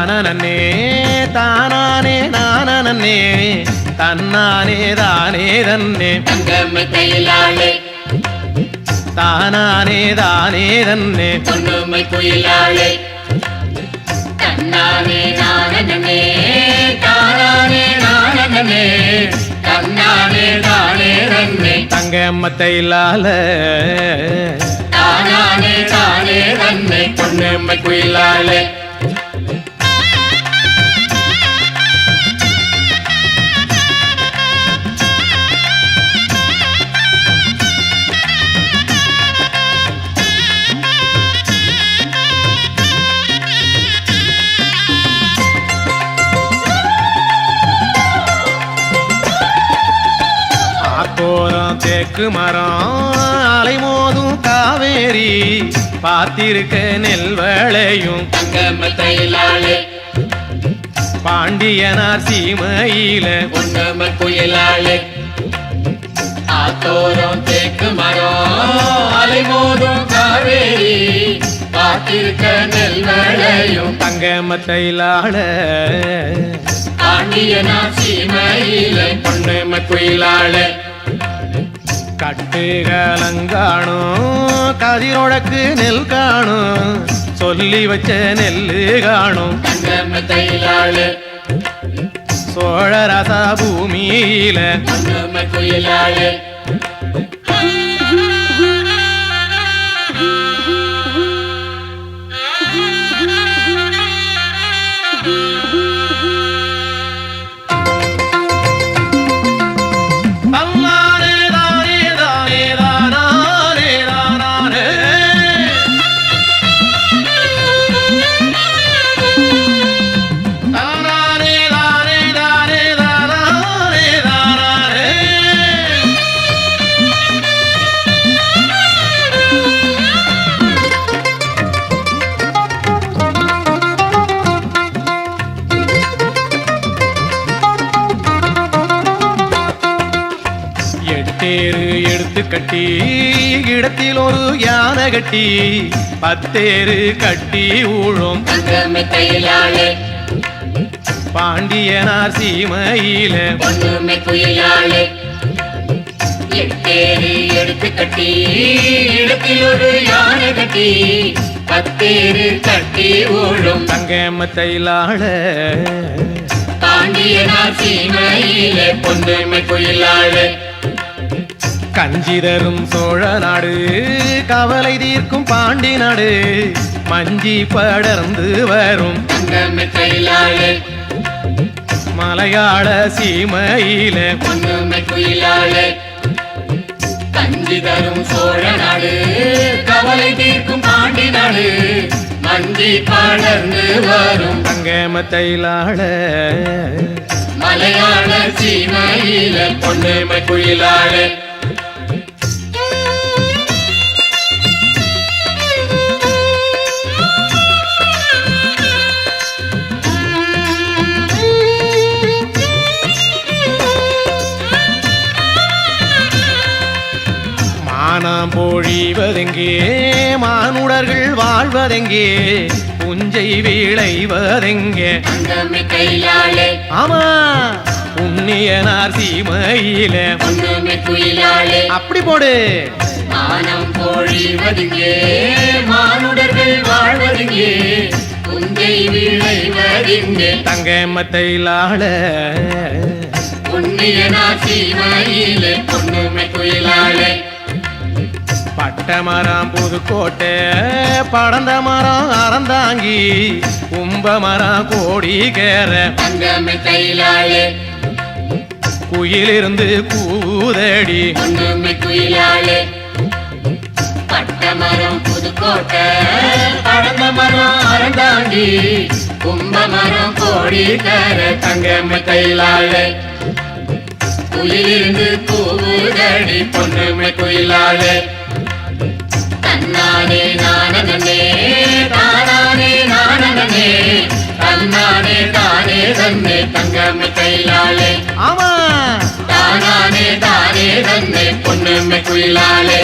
தானே தானானே நானே தன்னானே தானே தன்னே தங்கம்மை தையிலாளே தானானே தானே தன்னே பொன்னுமை குயிலாளே தன்னானே நானே தானானே நானே தன்னானே தானே தன்னே தங்கம்மத்தை இல்லால தானானே தானே தன்னை பொன்னுமை குயிலாளே தேக்கு மரம் அலைமோதும் காவேரி பார்த்திருக்க நெல் வேளையும் தங்கம்மை தையிலாளே பாண்டியனார் சீமையில பொன்னுமை குயிலாளே ஆத்தோரம் தேக்கு மரம் அலைமோதும் காவேரி பார்த்திருக்க நெல் வேளையும் தங்கம்மத்தையிலாள பாண்டியனார் சீமையில பொன்னுமை குயிலாளே கட்டுகலங்காணும் கதிரொழக்கு நெல் காணும் சொல்லி வச்ச நெல்லு காணும் தங்கம்மை தையிலாளே சோழரசா பூமியில பொன்னுமை குயிலாளே தேரு எடுத்து கட்டி இடத்தில் ஒரு யானை கட்டி பத்தேரு கட்டி ஊழும் தங்கம்மை தையிலாளே பாண்டியனார் சீமையில பொன்னுமை குயிலாளே எட்டேரு எடுத்து கட்டி இடத்தில் ஒரு யானை கட்டி பத்தேரு கட்டி ஊழும் தங்கம்மத்தையிலாள பாண்டியனார் சீமையில பொன்னுமை குயிலாளே கஞ்சிதரும் சோழ நாடு கவலை தீர்க்கும் பாண்டி நாடு மஞ்சி படர்ந்து வரும் தங்கம்மை தையிலாளே மலையாள சீமையில பொன்னுமை குயிலாளே கஞ்சி தரும் சோழ நாடு கவலை தீர்க்கும் பாண்டி நாடு மஞ்சி படர்ந்து வரும் தங்கமத்தையிலாள மலையாள சீமையில பொன்னுமை குயிலாளே மானம் பொழிவதெங்கே மானுடர்கள் வாழ்வதெங்கே புஞ்சை விளைவதெங்கே தங்கம்மை தையிலாளே ஆமா புண்ணியனார் சீமையில பொன்னுமை குயிலாளே அப்படி போடு மானம் பொழிவதுங்கே மானுடர்கள் வாழ்வதுங்கே புஞ்சை விளைவதுங்கே தங்கம்மத்தையிலாள புண்ணியனார் சீமையிலே பொன்னுமை குயிலாளே பட்டமரம் புதுக்கோட்டை படந்த மரம் அறந்தாங்கி கும்ப மரம் கோடி கேற தங்கம்மை தையிலாளே குயிலிருந்து கூதடி பொன்னுமை குயிலாளே பட்டமரம் புதுக்கோட்டை படந்த மரம் அறந்தாண்டி கும்ப மரம் கோடி தர தங்கம்மை தையிலாளே குயிலிருந்து கூதடி பொன்னுமை குயிலாளே தன்னானே நானே தானானே நானே தன்னானே தானே தன்னை தங்கம்மை தையிலாளே ஆமா தானானே தானே தன்னை பொன்னுமை குயிலாளே